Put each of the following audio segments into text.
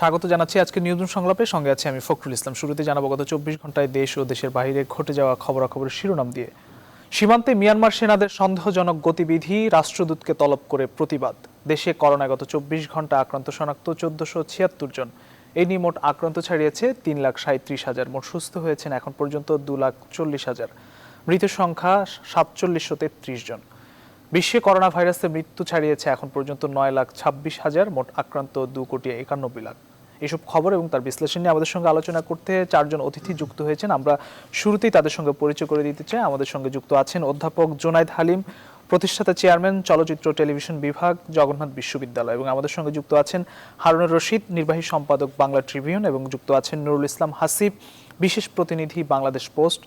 স্বাগত জানাচ্ছি আজকে নিউজরুম সংলাপের সঙ্গে আছে আমি ফখরুল ইসলাম। শুরুতে জানাবো গত 24 ঘন্টায় দেশ ও দেশের বাইরে ঘটে যাওয়া খবরাখবরের শিরোনাম দিয়ে। সীমান্তে মিয়ানমার সেনাদের সন্দেহজনক গতিবিধি, রাষ্ট্রদূতকে তলব করে প্রতিবাদ। দেশে করোনায় গত 24 ঘন্টা আক্রান্ত শনাক্ত 1476 জন। এই নিয়ে মোট আক্রান্ত ছাড়িয়েছে 3,37,000। মোট সুস্থ হয়েছেন এখন পর্যন্ত 2,40,000। মৃতের সংখ্যা 4733 জন। বিশ্বে করোনা ভাইরাসে মৃত্যু ছাড়িয়েছে এখন পর্যন্ত 9,26,000। মোট আক্রান্ত 2,91,00,000। এসব খবর এবং তার বিশ্লেষণ নিয়ে আমাদের সঙ্গে আলোচনা করতে 4 জন অতিথি যুক্ত হয়েছেন। আমরা শুরুতেই তাদের সঙ্গে পরিচয় করে দিতে চাই। আমাদের সঙ্গে যুক্ত আছেন অধ্যাপক জুনায়েদ হালিম, প্রতিষ্ঠাতা চেয়ারম্যান, চলচ্চিত্র টেলিভিশন বিভাগ, জগন্নাথ বিশ্ববিদ্যালয়। এবং আমাদের সঙ্গে যুক্ত আছেন হারুনুর রশিদ, নির্বাহী সম্পাদক, বাংলা ট্রিবিউন। এবং যুক্ত আছেন নুরুল ইসলাম হাসিব, বিশেষ প্রতিনিধি, বাংলাদেশ পোস্ট।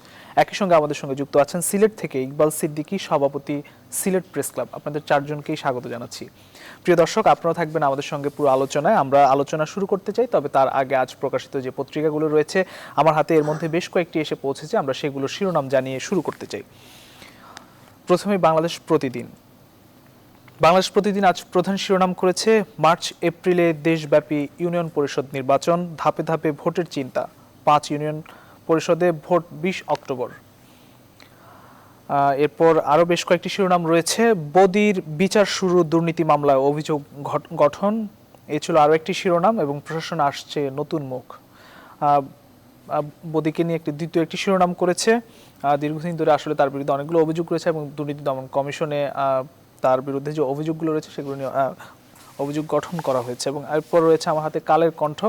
একই সঙ্গে আমাদের সঙ্গে যুক্ত আছেন সিলেট থেকে ইকবাল সিদ্দিকী, সভাপতি, সিলেট প্রেস ক্লাব। আপনাদের 4 জনকেই স্বাগত জানাচ্ছি। প্রিয় দর্শক, আপনারা থাকবেন আমাদের সঙ্গে পুরো আলোচনায়। আমরা আলোচনা শুরু করতে চাই, তবে তার আগে আজ প্রকাশিত যে পত্রিকাগুলো রয়েছে আমার হাতে, এর মধ্যে বেশ কয়েকটি এসে পৌঁছেছে। আমরা সেগুলোর শিরোনাম জানিয়ে শুরু করতে চাই। প্রথমে বাংলাদেশ প্রতিদিন। বাংলাদেশ প্রতিদিন আজ প্রধান শিরোনাম করেছে, মার্চ এপ্রিলে দেশব্যাপী ইউনিয়ন পরিষদ নির্বাচন, ধাপে ধাপে ভোটের চিন্তা। 5 ইউনিয়ন পরিষদে ভোট 20 অক্টোবর। এরপর আরও বেশ কয়েকটি শিরোনাম রয়েছে। বদির বিচার শুরু, দুর্নীতি মামলায় অভিযোগ গঠন। এ ছিল আরও একটি শিরোনাম। এবং প্রশাসনে আসছে নতুন মুখ। বদিকে নিয়ে দ্বিতীয় একটি শিরোনাম করেছে, দীর্ঘদিন ধরে আসলে তার বিরুদ্ধে অনেকগুলো অভিযোগ রয়েছে এবং দুর্নীতি দমন কমিশনে তার বিরুদ্ধে যে অভিযোগগুলো রয়েছে সেগুলো নিয়ে অভিযোগ গঠন করা হয়েছে। এবং এরপর রয়েছে আমার হাতে কালের কণ্ঠ।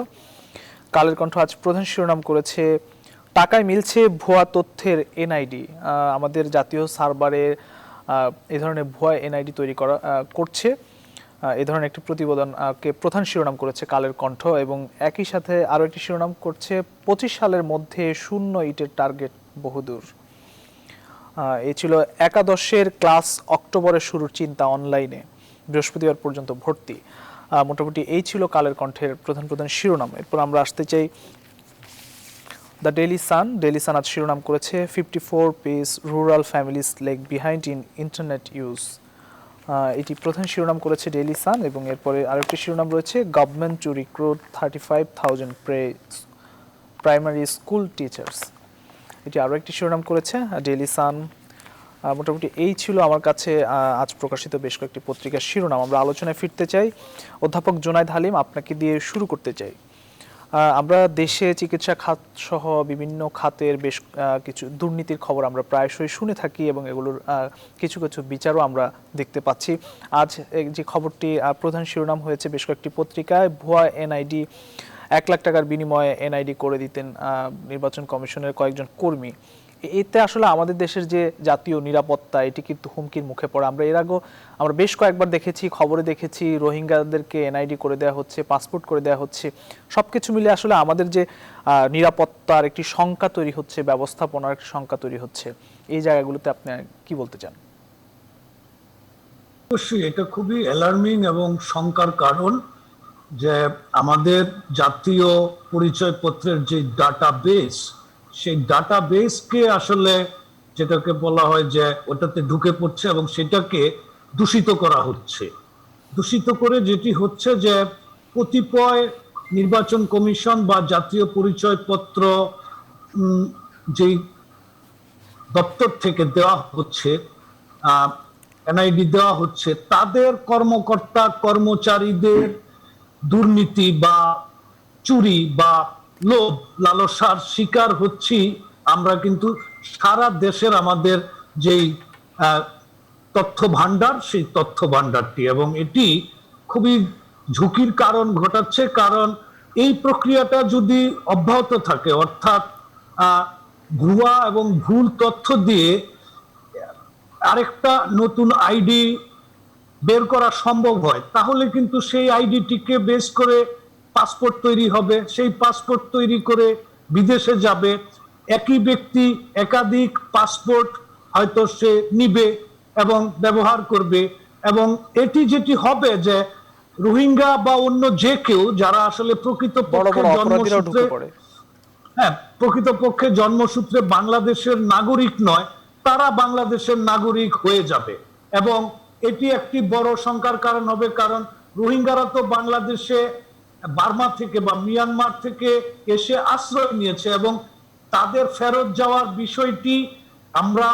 কালের কণ্ঠ আজ প্রধান শিরোনাম করেছে, টাকায় মিলছে ভুয়া তথ্যের এনআইডি। আমাদের জাতীয় সার্ভারে এই ধরনের ভুয়া এনআইডি তৈরি করছে। এই ধরনের একটি প্রতিবেদনকে প্রধান শিরোনাম করেছে কালের কণ্ঠ। এবং একই সাথে আরও একটি শিরোনাম করছে, 25 সালের মধ্যে 0 ইটের টার্গেট বহুদূর। এ ছিল একাদশের ক্লাস, অক্টোবরে শুরুর চিন্তা অনলাইনে, বৃহস্পতিবার পর্যন্ত ভর্তি। মোটামুটি এই ছিল কালের কণ্ঠের প্রধান প্রধান শিরোনাম। এরপর আমরা আসতে চাই the Daily Sun. Daily Sun আজ শিরোনাম করেছে, 54 page rural families leg behind in internet use. এটি প্রধান শিরোনাম করেছে ডেইলি সান। এবং এরপরে আরেকটি শিরোনাম রয়েছে, government to recruit 35,000 primary school teachers. এটি আরও একটি শিরোনাম করেছে ডেইলি সান। মোটামুটি এই ছিল আমার কাছে আজ প্রকাশিত বেশ কয়েকটি পত্রিকার শিরোনাম। আমরা আলোচনায় ফিরতে চাই। অধ্যাপক জুনায়েদ হালিম, আপনাকে দিয়ে শুরু করতে চাই। আমরা দেশে চিকিৎসা খাত সহ বিভিন্ন খাতের বেশ কিছু দুর্নীতির খবর আমরা প্রায়শই শুনে থাকি এবং এগুলোর কিছু কিছু বিচারও আমরা দেখতে পাচ্ছি। আজ যে খবরটি প্রধান শিরোনাম হয়েছে বেশ কয়েকটি পত্রিকায়, ভুয়া এনআইডি, 1 লাখ টাকার বিনিময়ে এনআইডি করে দিতেন নির্বাচন কমিশনের কয়েকজন কর্মী। এতে আসলে আমাদের দেশের যে জাতীয় নিরাপত্তা, এটি কিন্তু হুমকির মুখে পড়ে। আমরা এর আগেও বেশ কয়েকবার দেখেছি, খবরে দেখেছি, রোহিঙ্গাদেরকে এনআইডি করে দেওয়া হচ্ছে, পাসপোর্ট করে দেওয়া হচ্ছে। সবকিছু মিলে আসলে আমাদের যে নিরাপত্তার একটি শঙ্কা তৈরি হচ্ছে, ব্যবস্থাপনার একটি শঙ্কা তৈরি হচ্ছে, এই জায়গাগুলোতে আপনি কি বলতে চান? অবশ্যই এটা খুবই অ্যালার্মিং এবং শঙ্কার কারণ যে আমাদের জাতীয় পরিচয়পত্রের যে ডাটাবেস, সেই ডাটাবেসকে আসলে যেটাকে বলা হয় যে ওটাতে ঢুকে পড়ছে এবং সেটাকে দূষিত করা হচ্ছে। দূষিত করে যেটি হচ্ছে যে কতিপয় নির্বাচন কমিশন বা জাতীয় পরিচয়পত্র যেই দপ্তর থেকে দেওয়া হচ্ছে, এনআইডি দেওয়া হচ্ছে, তাদের কর্মকর্তা কর্মচারীদের দুর্নীতি বা চুরি বা লোভ লালসার শিকার হচ্ছি আমরা কিন্তু সারা দেশের আমাদের যেই তথ্য ভান্ডার, সেই তথ্য ভান্ডারটি, এবং এটি খুবই ঝুঁকির কারণ ঘটাচ্ছে। কারণ এই প্রক্রিয়াটা যদি অব্যাহত থাকে, অর্থাৎ ভুয়া এবং ভুল তথ্য দিয়ে আরেকটা নতুন আইডি বের করা সম্ভব হয়, তাহলে কিন্তু সেই আইডিটিকে বেস করে পাসপোর্ট তৈরি হবে, সেই পাসপোর্ট তৈরি করে বিদেশে যাবে। একই ব্যক্তি একাধিক পাসপোর্ট হয়তো সে নিবে এবং ব্যবহার করবে, এবং এটি যেটি হবে যে রোহিঙ্গা বা অন্য যে কেউ যারা আসলে প্রকৃতপক্ষে জন্মসূত্রে বাংলাদেশের নাগরিক নয়, তারা বাংলাদেশের নাগরিক হয়ে যাবে। এবং এটি একটি বড় শঙ্কার কারণ হবে, কারণ রোহিঙ্গারা তো বাংলাদেশে বার্মা থেকে বা মিয়ানমার থেকে এসে আশ্রয় নিয়েছে, এবং তাদের ফেরত যাওয়ার বিষয়টি আমরা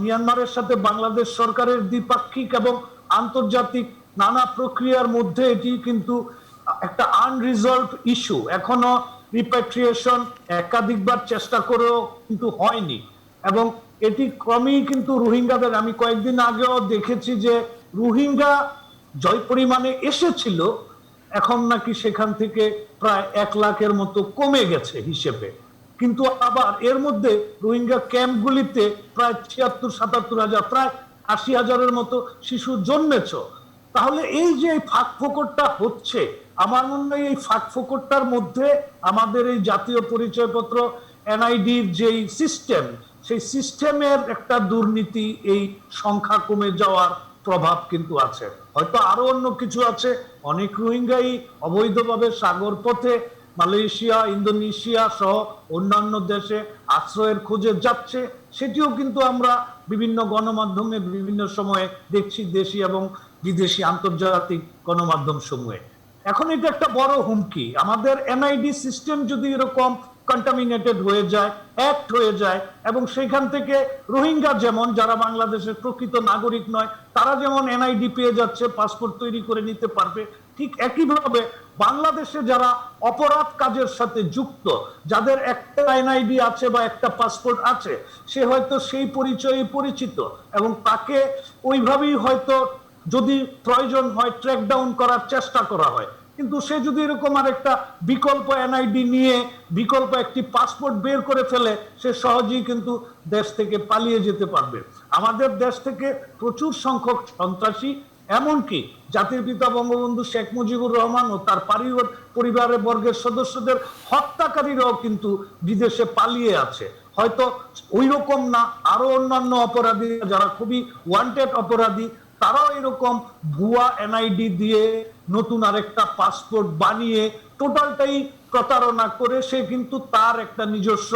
মিয়ানমারের সাথে বাংলাদেশ সরকারের দ্বিপাক্ষিক এবং আন্তর্জাতিক নানা প্রক্রিয়ার মধ্যে এটি কিন্তু একটা আনরিজলভ ইস্যু। এখনো রিপ্যাট্রিয়েশন একাধিকবার চেষ্টা করেও কিন্তু হয়নি, এবং এটি ক্রমেই কিন্তু রোহিঙ্গাদের, আমি কয়েকদিন আগেও দেখেছি যে রোহিঙ্গা যে পরিমাণে এসেছিল এখন নাকি সেখান থেকে প্রায় 1 লাখের মতো কমে গেছে হিসেবে। কিন্তু আবার এর মধ্যে রোহিঙ্গা ক্যাম্পগুলিতে প্রায় ৭৬-৭৭ হাজার, প্রায় ৮০ হাজারের মতো শিশু জন্মেছ। তাহলে এই যে ফাঁক ফোকরটা হচ্ছে, আমার মনে হয় এই ফাঁক ফোকরটার মধ্যে আমাদের এই জাতীয় পরিচয়পত্র এনআইডির যেই সিস্টেম, সেই সিস্টেমের একটা দুর্নীতি, এই সংখ্যা কমে যাওয়ার প্রভাব কিন্তু আছে। হয়তো আরো অন্য কিছু আছে, অনেক রোহিঙ্গাই অবৈধভাবে সাগর পথে মালয়েশিয়া, ইন্দোনেশিয়া সহ অন্যান্য দেশে আশ্রয়ের খোঁজে যাচ্ছে, সেটিও কিন্তু আমরা বিভিন্ন গণমাধ্যমে বিভিন্ন সময়ে দেখছি, দেশি এবং বিদেশি আন্তর্জাতিক গণমাধ্যম সমূহে। এখন এটা একটা বড় হুমকি। আমাদের এনআইডি সিস্টেম যদি এরকম কন্টামিনেটেড হয়ে যায়, অ্যাক্ট হয়ে যায়, এবং সেখান থেকে রোহিঙ্গা যেমন, যারা বাংলাদেশের প্রকৃত নাগরিক নয়, তারা যেমন এনআইডি পেয়ে যাচ্ছে, পাসপোর্ট তৈরি করে নিতে পারবে, ঠিক একইভাবে বাংলাদেশে যারা অপরাধ কাজের সাথে যুক্ত, যাদের একটা এনআইডি আছে বা একটা পাসপোর্ট আছে, সে হয়তো সেই পরিচয়ে পরিচিত, এবং তাকে ওইভাবেই হয়তো যদি প্রয়োজন হয় ট্র্যাক ডাউন করার চেষ্টা করা হয়। কিন্তু সে যদি এরকম আর একটা বিকল্প এনআইডি নিয়ে বিকল্প একটি পাসপোর্ট বের করে ফেলে, সে সহজেই কিন্তু দেশ থেকে পালিয়ে যেতে পারবে। আমাদের দেশ থেকে প্রচুর সংখ্যক সন্ত্রাসী, এমনকি জাতির পিতা বঙ্গবন্ধু শেখ মুজিবুর রহমান ও তার পরিবারের বর্গের সদস্যদের হত্যাকারীরাও কিন্তু বিদেশে পালিয়ে আছে। হয়তো ওই রকম না, আরো অন্যান্য অপরাধী যারা খুবই ওয়ান্টেড অপরাধী, তারাও এরকম ভুয়া এনআইডি দিয়ে নতুন আরেকটা পাসপোর্ট বানিয়ে টোটালটাই প্রতারণা করে সে কিন্তু তার একটা নিজস্ব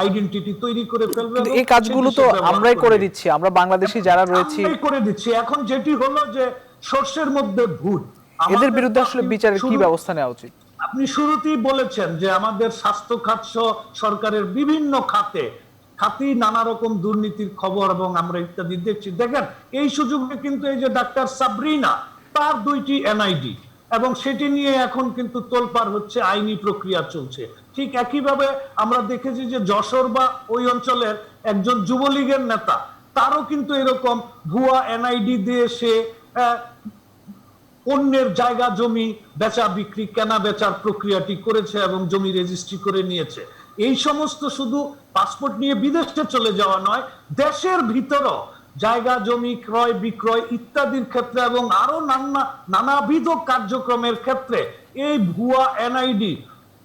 আইডেন্টিটি তৈরি করে ফেলবে। এই কাজগুলো তো আমরাই করে দিচ্ছি, আমরা বাংলাদেশি যারা রয়েছি করে দিচ্ছি। এখন যেটি হলো যে সর্ষের মধ্যে ভূত, এদের বিরুদ্ধে আসলে বিচারের কি ব্যবস্থা নেওয়া উচিত? আপনি শুরুতেই বলেছেন যে আমাদের স্বাস্থ্য খাত সরকারের বিভিন্ন খাতেই নানা রকম দুর্নীতির খবর এবং আমরা ইত্যাদি দেখছি। দেখেন, এই সুযোগে কিন্তু এই যে ডাক্তার সাবরিনা, তার 2টি এনআইডি, এবং সেটি নিয়ে এখন কিন্তু তোলপাড় হচ্ছে, আইনি প্রক্রিয়া চলছে। ঠিক একইভাবে আমরা দেখেছি যে যশোর বা ওই অঞ্চলের একজন যুবলীগের নেতা, তারও কিন্তু এরকম ভুয়া এনআইডি দিয়ে সে অন্যের জায়গা জমি বেচা বিক্রি, কেনা বেচার প্রক্রিয়াটি করেছে এবং জমি রেজিস্ট্রি করে নিয়েছে। এই সমস্ত শুধু পাসপোর্ট নিয়ে বিদেশে চলে যাওয়া নয়, দেশের ভিতরও জায়গা জমি ক্রয় বিক্রয় ইত্যাদির ক্ষেত্রে এবং আরো নানাবিধ কার্যক্রমের ক্ষেত্রে এই ভুয়া এনআইডি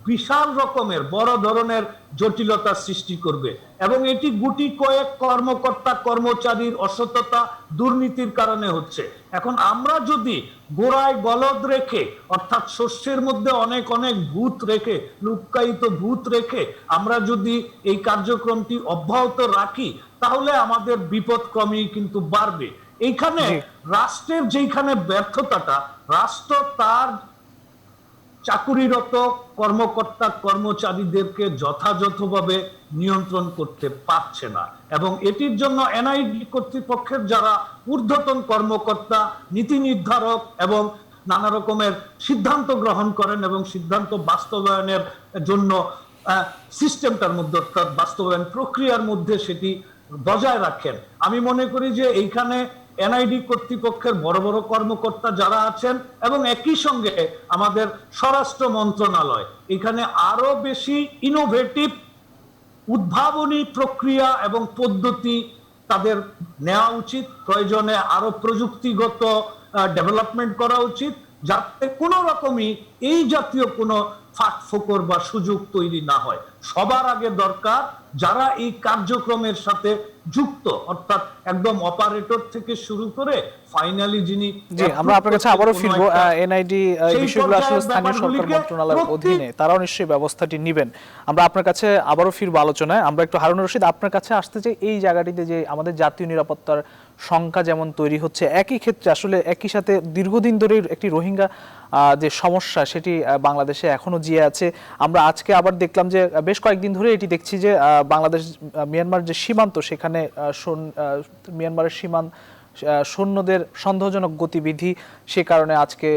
বিশাল রকমের বড় ধরনের জটিলতা সৃষ্টি করবে, এবং এটি গুটি কয়েক কর্মকর্তা কর্মচারীর অসততা দুর্নীতির কারণে হচ্ছে। এখন আমরা যদি গোড়ায় গলদ রেখে, অর্থাৎ শস্যের মধ্যে অনেক অনেক ভূত রেখে, লুক্কায়িত ভূত রেখে আমরা যদি এই কার্যক্রমটি অব্যাহত রাখি, তাহলে আমাদের বিপদ ক্রমেই কিন্তু বাড়বে। এইখানে রাষ্ট্রের যেখানে ব্যর্থতাটা, রাষ্ট্র তার চাকুরিরত কর্মকর্তা কর্মচারীদেরকে যথাযথভাবে নিয়ন্ত্রণ করতে পারছে না, এবং এটির জন্য এনআইডি কর্তৃপক্ষের যারা ঊর্ধ্বতন কর্মকর্তা, নীতি নির্ধারক এবং নানা রকমের সিদ্ধান্ত গ্রহণ করেন এবং সিদ্ধান্ত বাস্তবায়নের জন্য সিস্টেমটার মধ্যে, অর্থাৎ বাস্তবায়ন প্রক্রিয়ার মধ্যে সেটি বজায় রাখেন। আমি মনে করি যে এইখানে এনআইডি কর্তৃপক্ষের বড় বড় কর্মকর্তা যারা আছেন, এবং একই সঙ্গে আমাদের স্বরাষ্ট্র মন্ত্রণালয় এখানে আরো বেশি ইনোভেটিভ উদ্ভাবনী প্রক্রিয়া এবং পদ্ধতি তাদের নেওয়া উচিত। প্রয়োজনে আরো প্রযুক্তিগত ডেভেলপমেন্ট করা উচিত, যাতে কোনো রকমই এই জাতীয় কোনো ফাঁক ফোকর বা সুযোগ তৈরি না হয়। সবার আগে দরকার যারা এই কার্যক্রমের সাথে যুক্ত, অর্থাৎ একদম অপারেটর থেকে শুরু করে ফাইনালি যিনি। জি, আমরা আপনার কাছে আবারও ফিরবো। এনআইডি বিষয়গুলো আসলে স্থানীয় সরকার মন্ত্রণালয়ের অধীনে, তারাও নিশ্চয়ই ব্যবস্থাটি নেবেন। আমরা আপনার কাছে আবারও ফিরবো আলোচনায়। আমরা একটু হারুন রশিদ আপনার কাছে আসতে চাই, এই জায়গাটিতে যে আমাদের জাতীয় নিরাপত্তার শঙ্কা যেমন তৈরি হচ্ছে, একই ক্ষেত্রে আসলে একই সাথে দীর্ঘদিন ধরে একটি রোহিঙ্গা যে সমস্যা সেটি বাংলাদেশে এখনো জিয়ে আছে। আমরা আজকে আবার দেখলাম যে বেশ কয়েকদিন ধরে এটি দেখছি যে বাংলাদেশ মিয়ানমার যে সীমান্ত সেখানে মিয়ানমারের সৈন্যদের সন্দেহজনক গতিবিধি, সে কারণে আজকে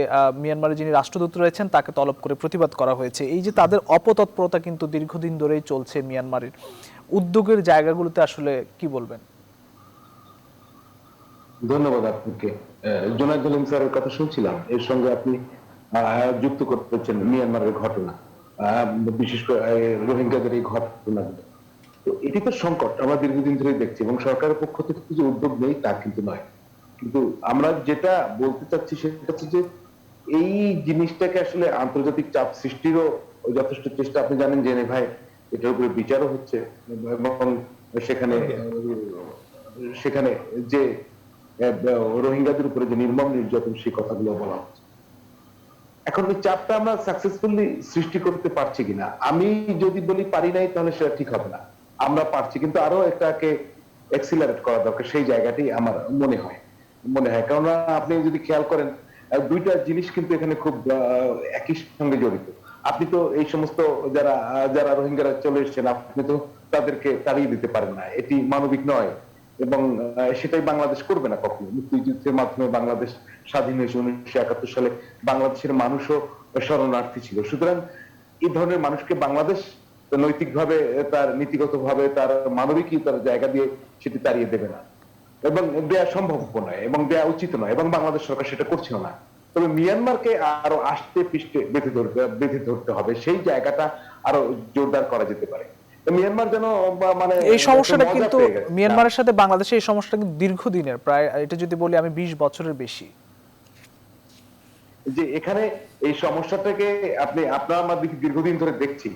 মিয়ানমারের যিনি রাষ্ট্রদূত রয়েছেন তাকে তলব করে প্রতিবাদ করা হয়েছে। এই যে তাদের অপতৎপরতা কিন্তু দীর্ঘদিন ধরেই চলছে মিয়ানমারের, উদ্যোগের জায়গাগুলোতে আসলে কি বলবেন? ধন্যবাদ আপনাকে। জোনায়েদ আলম স্যারের কথা শুনছিলাম, এর সঙ্গে আপনি যুক্ত করতেছেন মিয়ানমারের ঘটনা, বিশেষ করে রোহিঙ্গাদের এই ঘটনাগুলো। তো এটি তো সংকট আমরা দীর্ঘদিন ধরে দেখছি, এবং সরকারের পক্ষ থেকে যে উদ্যোগ নেই তা কিন্তু নয়। কিন্তু আমরা যেটা বলতে চাচ্ছি সেটা হচ্ছে যে এই জিনিসটাকে আসলে আন্তর্জাতিক চাপ সৃষ্টিরও যথেষ্ট চেষ্টা, আপনি জানেন জেনেভায় এটার উপরে বিচারও হচ্ছে, এবং সেখানে সেখানে যে রোহিঙ্গাদের উপরে যে নির্মম নির্যাতন সেই কথাগুলো বলা হচ্ছে। এখন এই চাপটা আমরা সাকসেসফুলি সৃষ্টি করতে পারছি কিনা, আমি যদি বলি পারি নাই তাহলে সেটা ঠিক হবে না। আমরা পারছি, কিন্তু আরো এটাকে এক্সিলারেট করা দরকার, সেই জায়গাটি আমার মনে হয়। কারণ আপনি যদি খেয়াল করেন দুইটা জিনিস কিন্তু এখানে খুব একই সঙ্গে জড়িত। আপনি তো এই সমস্ত যারা যারা রোহিঙ্গারা চলে এসেছেন আপনি তো তাদেরকে তাড়িয়ে দিতে পারেন না, এটি মানবিক নয়, এবং সেটাই বাংলাদেশ করবে না কখনো। মুক্তিযুদ্ধের মাধ্যমে বাংলাদেশ স্বাধীন হয়েছে 1971 সালে, বাংলাদেশের মানুষও শরণার্থী ছিল। সুতরাং এই ধরনের মানুষকে বাংলাদেশ নৈতিকভাবে, তার নীতিগতভাবে, তার মানবিকতার জায়গা দিয়ে সেটি তাড়িয়ে দেবে না, এবং দেয়া সম্ভব নয়, এবং দেয়া উচিত নয়, এবং বাংলাদেশ সরকার সেটা করছেও না। তবে মিয়ানমারকে আরো আস্তে পৃষ্ঠে বেঁধে ধরতে হবে, সেই জায়গাটা আরো জোরদার করা যেতে পারে। মিয়ানমার যেন মানে এই সমস্যাটা কিন্তু মিয়ানমারের সাথে বাংলাদেশের এই সমস্যাটা কিন্তু দীর্ঘদিনের, প্রায় এটা যদি বলি আমি 20 বছরের বেশি। যে এখানে এই সমস্যাটাকে আপনার আমার দীর্ঘদিন ধরে দেখছি,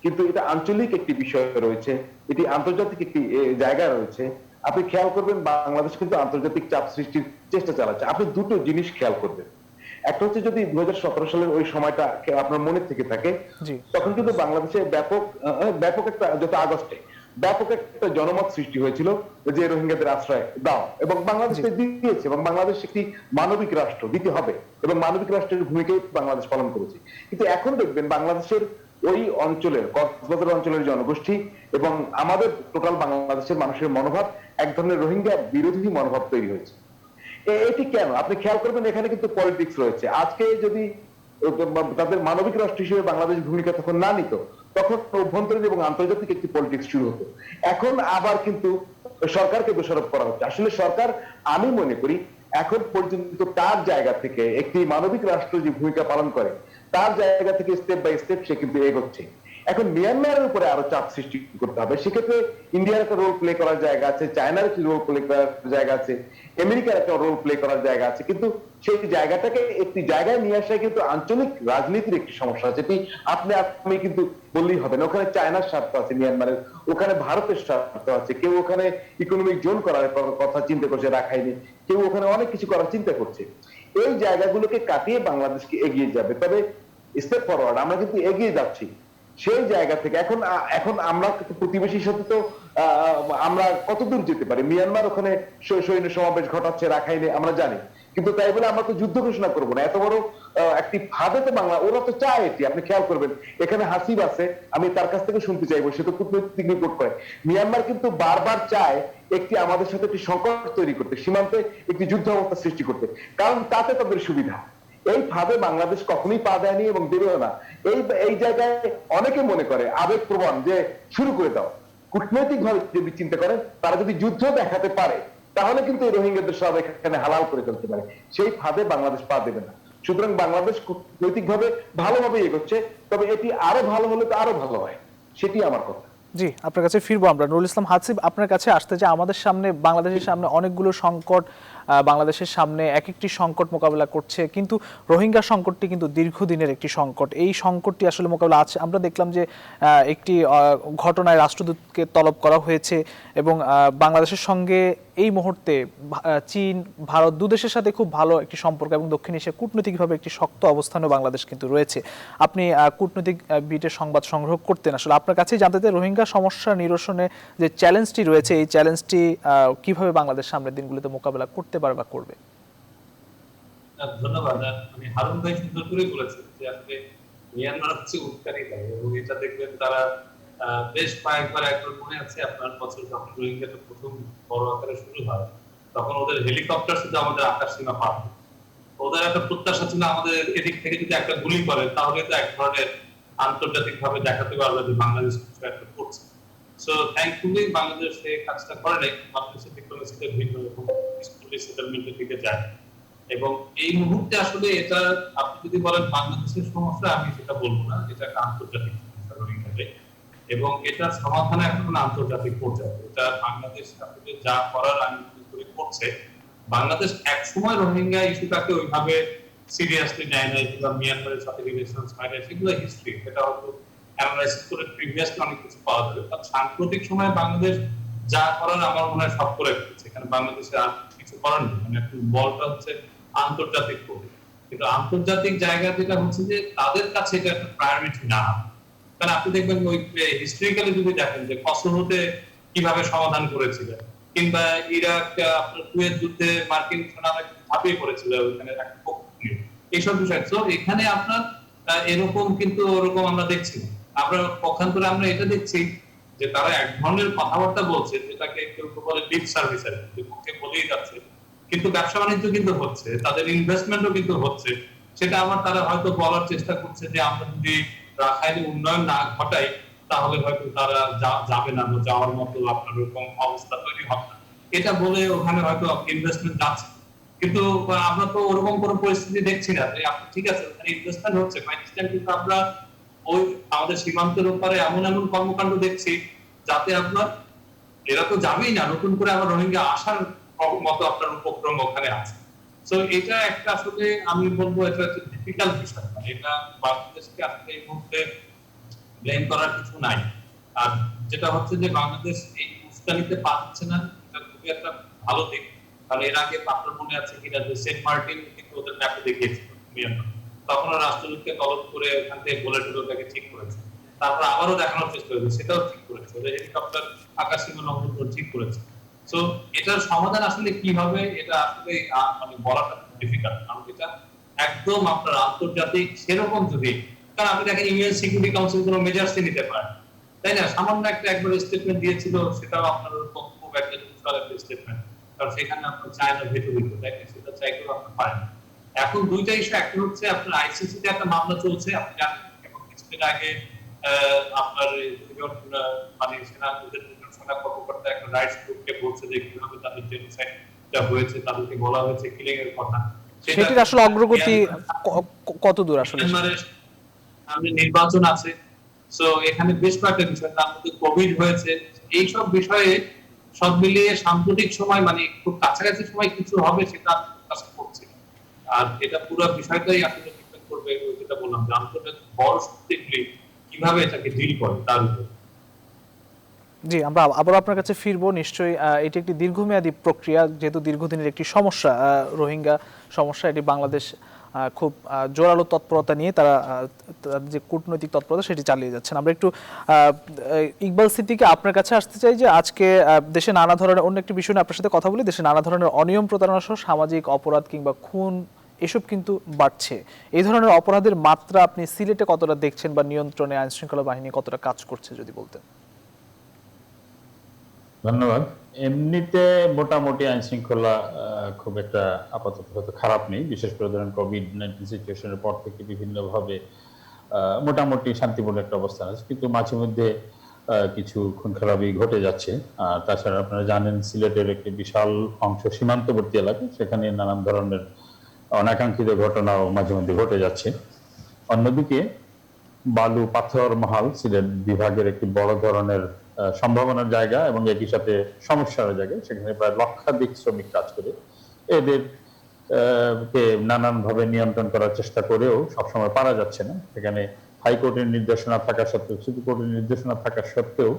কিন্তু এটা আঞ্চলিক একটি বিষয় রয়েছে, এটি আন্তর্জাতিক একটি জায়গা রয়েছে। আপনি খেয়াল করবেন বাংলাদেশ কিন্তু আন্তর্জাতিক চাপ সৃষ্টির চেষ্টা চালাচ্ছে। আপনি দুটো জিনিস খেয়াল করবেন, একটা হচ্ছে যদি 2017 সালের ওই সময়টা আপনার মনে থেকে থাকে, তখন কিন্তু বাংলাদেশে ব্যাপক একটা, যত আগস্টে ব্যাপক একটা জনমত সৃষ্টি হয়েছিল যে রোহিঙ্গাদের আশ্রয় দাও, এবং বাংলাদেশ দিয়েছে, এবং বাংলাদেশ একটি মানবিক রাষ্ট্র দিতে হবে, এবং মানবিক রাষ্ট্রের ভূমিকাই বাংলাদেশ পালন করেছে। কিন্তু এখন দেখবেন বাংলাদেশের ওই অঞ্চলের, কক্সবাজার অঞ্চলের জনগোষ্ঠী এবং আমাদের টোটাল বাংলাদেশের মানুষের মনোভাব এক ধরনের রোহিঙ্গা বিরোধী মনোভাব তৈরি হয়েছে। এটি কেন আপনি খেয়াল করবেন, এখানে কিন্তু পলিটিক্স রয়েছে। আজকে যদি তাদের মানবিক রাষ্ট্র হিসেবে বাংলাদেশ ভূমিকা তখন না নিত, তখন অভ্যন্তরীণ এবং আন্তর্জাতিক একটি পলিটিক্স শুরু হতো। এখন আবার কিন্তু সরকারকে দোষারোপ করা হচ্ছে। আসলে সরকার, আমি মনে করি এখন পর্যন্ত তার জায়গা থেকে একটি মানবিক রাষ্ট্র যে ভূমিকা পালন করে তার জায়গা থেকে স্টেপ বাই স্টেপ সে কিন্তু এগোচ্ছে। এখন মিয়ানমারের উপরে আরো চাপ সৃষ্টি করতে হবে। সেক্ষেত্রে ইন্ডিয়ার একটা রোল প্লে করার জায়গা আছে, চায়নার একটি রোল প্লে করার জায়গা আছে, আমেরিকার একটা রোল প্লে করার জায়গা আছে, কিন্তু সেই জায়গাটাকে একটি জায়গায় নিয়ে আসা কিন্তু আঞ্চলিক রাজনীতির একটি সমস্যা আছে। এটি আপনি কিন্তু বললেই হবে না। ওখানে চায়নার স্বার্থ আছে মিয়ানমারের, ওখানে ভারতের স্বার্থ আছে, কেউ ওখানে ইকোনমিক জোন করার কথা চিন্তা করছে রাখাইনে, কেউ ওখানে অনেক কিছু করার চিন্তা করছে। এই জায়গাগুলোকে কাটিয়ে বাংলাদেশকে এগিয়ে যাবে, তবে স্টেপ ফরওয়ার্ড আমরা কিন্তু এগিয়ে যাচ্ছি সেই জায়গা থেকে। এখন আমরা প্রতিবেশীর সাথে তো আমরা কত দূর যেতে পারি? মিয়ানমার ওখানে সৈন্য সমাবেশ ঘটাচ্ছে রাখাইনে, আমরা জানি, কিন্তু তাই বলে আমরা তো যুদ্ধ ঘোষণা করবো না। এত বড় একটি ফাঁদে তো বাংলা, ওরা তো চায় এটি। আপনি খেয়াল করবেন এখানে হাসিব আছে, আমি তার কাছ থেকে শুনতে চাইবো, সে তো কূটনৈতিক রিপোর্ট করে। মিয়ানমার কিন্তু বারবার চায় একটি আমাদের সাথে একটি সংকট তৈরি করতে, সীমান্তে একটি যুদ্ধ অবস্থা সৃষ্টি করতে, কারণ তাতে তাদের সুবিধা। এই ভাবে বাংলাদেশ কখনোই পা দেয়নি এবং দেবেও না। এই জায়গায় অনেকে মনে করে আবেগ প্রবণ যে শুরু করে দাও। কূটনৈতিক ভাবে যদি চিন্তা করেন, তারা যদি যুদ্ধ দেখাতে পারে তাহলে কিন্তু এই রোহিঙ্গাদের সব এখানে হালাল করে ফেলতে পারে। সেই ফাঁদে বাংলাদেশ পা দেবে না। সুতরাং বাংলাদেশ কূটনৈতিক ভাবে ভালোভাবে এগোচ্ছে, তবে এটি আরো ভালো হলে তো আরো ভালো হয়, সেটি আমার কথা। জি, আপনার কাছে ফিরবো আমরা। নুরুল ইসলাম হাসিব, আপনার কাছে আসতে যে আমাদের সামনে, বাংলাদেশের সামনে অনেকগুলো সংকট বাংলাদেশের সামনে এক একটি সংকট মোকাবেলা করছে, কিন্তু রোহিঙ্গা সংকটটি কিন্তু দীর্ঘদিনের একটি সংকট। এই সংকটটি আসলে মোকাবেলা আছে। আমরা দেখলাম যে একটি ঘটনায় রাষ্ট্রদূতকে তলব করা হয়েছে এবং বাংলাদেশের সঙ্গে এই মুহূর্তে চীন, ভারত দুদেশের সাথে খুব ভালো একটি সম্পর্ক এবং দক্ষিণ এশিয়া কূটনৈতিকভাবে একটি শক্ত অবস্থানে বাংলাদেশ কিন্তু রয়েছে। আপনি কূটনৈতিক বিটের সংবাদ সংগ্রহ করতেন, আসলে আপনার কাছেই জানতে চাই রোহিঙ্গা সমস্যা নিরসনে যে চ্যালেঞ্জটি রয়েছে এই চ্যালেঞ্জটি কিভাবে বাংলাদেশ সামনের দিনগুলোতে মোকাবেলা করতে পারে বা করবে। ধন্যবাদ। আমি হারুন ভাই সুন্দর করে বলেছেন যে আসলে মিয়ানমার হচ্ছে উৎকারী দেয় এবং এটা দেখবেন তারা বেশ কয়েকবার, একবার মনে আছে আপনার বছর যখন রোহিঙ্গাটা প্রথম বড় আকারে শুরু হয় তখন ওদের হেলিকপ্টার শুধু আমাদের আকাশ সীমা পার হয়। ওদের একটা প্রত্যাশা ছিল আমাদের এদিক থেকে যদি একটা গুলি করে তাহলে তো এক ধরনের আন্তর্জাতিক ভাবে দেখাতে পারবে যে বাংলাদেশ কিছু একটা করছে। সো থ্যাঙ্কফুলি বাংলাদেশ এই কাজটা করে নাই, বাংলাদেশের ডিপ্লোমেসিতে ভিন্ন এবং পিসফুলি সেটেলমেন্টের দিকে যায়। এবং এই মুহূর্তে আসলে এটা আপনি যদি বলেন বাংলাদেশের সমস্যা, আমি সেটা বলবো না, এটা একটা আন্তর্জাতিক সমস্যা রোহিঙ্গাদের, এবং এটার সমাধান এখন আন্তর্জাতিক পর্যায়ে। এটা বাংলাদেশ আসলে যা করার আমি মনে করি করছে। বাংলাদেশ এক সময় রোহিঙ্গা ইস্যুটাকে ওইভাবে সিরিয়াসলি নেয় নাই কিংবা মিয়ানমারের সাথে রিলেশনস হয় না, সেগুলো হিস্ট্রি, এটা হয়তো অ্যানালাইসিস করে প্রিভিয়াসলি অনেক কিছু পাওয়া যাবে। তার সাম্প্রতিক সময়ে বাংলাদেশ যা করার আমার মনে হয় সব করে ফেলেছে। এখানে বাংলাদেশের আর কিছু করার নেই, মানে একটু বলটা হচ্ছে আন্তর্জাতিক করে। কিন্তু আন্তর্জাতিক জায়গা যেটা হচ্ছে যে তাদের কাছে এটা একটা প্রায়োরিটি না। কারণ আপনি দেখবেন ওই হিস্ট্রিক্যালি যদি দেখেন যে কসোভোতে কিভাবে সমাধান করেছিলেন, কিংবা ইরাক আপনার কুয়েত যুদ্ধে মার্কিন সেনারা ঝাঁপিয়ে পড়েছিল ওখানে একটা পক্ষ নিয়ে, এইসব বিষয়। তো এখানে আপনার এরকম কিন্তু ওরকম আমরা দেখছি না। আমরা পক্ষান্তরে আমরা এটা দেখছি যে তারা এক ধরনের কথাবার্তা বলছে যেটাকে কেউ বলে লিপ সার্ভিস, আর কি মুখে বলেই যাচ্ছে, কিন্তু ব্যবসা বাণিজ্য কিন্তু হচ্ছে, তাদের ইনভেস্টমেন্টও কিন্তু হচ্ছে। সেটা আমার তারা হয়তো বলার চেষ্টা করছে যে আমরা যদি রাখাইনে উন্নয়ন না ঘটাই তাহলে হয়তো তারা যাবে না, যাওয়ার মতো আপনার ওরকম অবস্থা তৈরি হবে না, এটা বলে ওখানে হয়তো ইনভেস্টমেন্ট যাচ্ছে। কিন্তু আমরা তো ওরকম কোনো পরিস্থিতি দেখছি না যে আপনি ঠিক আছে ওখানে ইনভেস্টমেন্ট হচ্ছে, কিন্তু আমরা ওই আমাদের সীমান্তের উপরে এমন এমন কর্মকাণ্ড দেখছি যাতে আপনার এরা তো যাবেই না, নতুন করে আবার রোহিঙ্গা আসার মতো আপনার উপক্রম ওখানে আছে। তো এটা একটা আসলে আমি বলবো এটা একটা ডিফিকাল্ট বিষয়, মানে এটা বাংলাদেশকে আসলে এই মুহূর্তে ব্লেম করার কিছু নাই। আর যেটা হচ্ছে যে বাংলাদেশ এই উস্কানিতে পাচ্ছে না, এটা খুবই একটা ভালো দিক। কারণ এর আগে আপনার মনে আছে কিনা যে সেন্ট মার্টিন কিন্তু ওদের ম্যাপে দেখিয়েছিল মিয়ানমার, তখন রাষ্ট্রদূতকে তলব করে ওখান থেকে বলে ওটাকে ঠিক করেছে, তারপর আবারও দেখানোর চেষ্টা করেছে, সেটাও ঠিক করেছে, ওদের হেলিকপ্টার আকাশ সীমা লঙ্ঘন করে ঠিক করেছে। তো এটার সমাধান আসলে কি হবে এটা আসলে মানে বলাটা ডিফিকাল্ট, কারণ এটা একদম আপনার আন্তর্জাতিক সেরকম যদি, কারণ আপনি দেখেন ইউএন সিকিউরিটি কাউন্সিল কোনো মেজার্স নিতে পারে, তাই না? সামান্য একটা একবার স্টেটমেন্ট দিয়েছিল, সেটাও আপনার খুব একটা বিশাল একটা স্টেটমেন্ট, কারণ সেখানে আপনার চায়না ভেটো দিত, তাই না? সেটা চাইতেও আপনি পারেন। এখন দুইটা ইস্যু, একটা হচ্ছে আপনার আইসিসি তে একটা মামলা চলছে, আপনি জানেন, এবং কিছুদিন আগে আপনার মানে সেনা কর্মকর্তা একটা রাইটস গ্রুপকে বলছে যে কিভাবে তাদের জেনোসাইডটা হয়েছে, তাদেরকে বলা হয়েছে কিলিং এর কথা। সেটির আসলে অগ্রগতি কত দূর আসলে? সামনে নির্বাচন আছে, সো এখানে বেশ কয়েকটা বিষয়, তার মধ্যে কোভিড হয়েছে, এইসব বিষয়ে সব মিলিয়ে সাম্প্রতিক সময় মানে খুব কাছাকাছি সময় কিছু হবে সেটা কাজ করছে। আর এটা পুরো বিষয়টাই আসলে ডিপেন্ড করবে, যেটা বললাম যে আন্তর্জাতিক বড় শক্তিগুলি কিভাবে এটাকে ডিল করে তার উপর। জি, আমরা আবার আপনার কাছে ফিরবো নিশ্চয়ই। এটি একটি দীর্ঘমেয়াদী প্রক্রিয়া, যেহেতু দীর্ঘদিনের একটি সমস্যা রোহিঙ্গা সমস্যা, এটি বাংলাদেশ খুব জোরালো তৎপরতা নিয়ে তারা যে কূটনৈতিক তৎপরতা সেটি চালিয়ে যাচ্ছেন। আমরা একটু ইকবাল সিদ্দিকী আপনার কাছে আসতে চাই যে আজকে দেশে নানা ধরনের, অন্য একটি বিষয় নিয়ে আপনার সাথে কথা বলি, দেশে নানা ধরনের অনিয়ম প্রতারণা সহ সামাজিক অপরাধ কিংবা খুন এসব কিন্তু বাড়ছে। এই ধরনের অপরাধের মাত্রা আপনি সিলেটে কতটা দেখছেন বা নিয়ন্ত্রণে আইনশৃঙ্খলা বাহিনী কতটা কাজ করছে যদি বলতেন। ধন্যবাদ। এমনিতে মোটামুটি আইন শৃঙ্খলা খুব একটা আপাতত হয়তো খারাপ নেই, বিশেষ করে ধরেন কোভিড-19 সিচুয়েশনের পর থেকে বিভিন্নভাবে মোটামুটি শান্তিপূর্ণ একটা অবস্থান আছে, কিন্তু মাঝে মধ্যে কিছু খুনখারাবি ঘটে যাচ্ছে। আর তাছাড়া আপনারা জানেন সিলেটের একটি বিশাল অংশ সীমান্তবর্তী এলাকা, সেখানে নানান ধরনের অনাকাঙ্ক্ষিত ঘটনাও মাঝে মধ্যে ঘটে যাচ্ছে। অন্যদিকে বালু পাথর মহাল সিলেট বিভাগের একটি বড় ধরনের সম্ভাবনার জায়গা এবং একই সাথে সমস্যার জায়গা, সেখানে প্রায় লক্ষাধিক শ্রমিক কাজ করে এদের কে নানানভাবে নিয়ন্ত্রণ করার চেষ্টা করেও সবসময় পারা যাচ্ছে না। সেখানে হাইকোর্টের নির্দেশনা থাকা সত্ত্বেও, সুপ্রিম কোর্টের নির্দেশনা থাকা সত্ত্বেও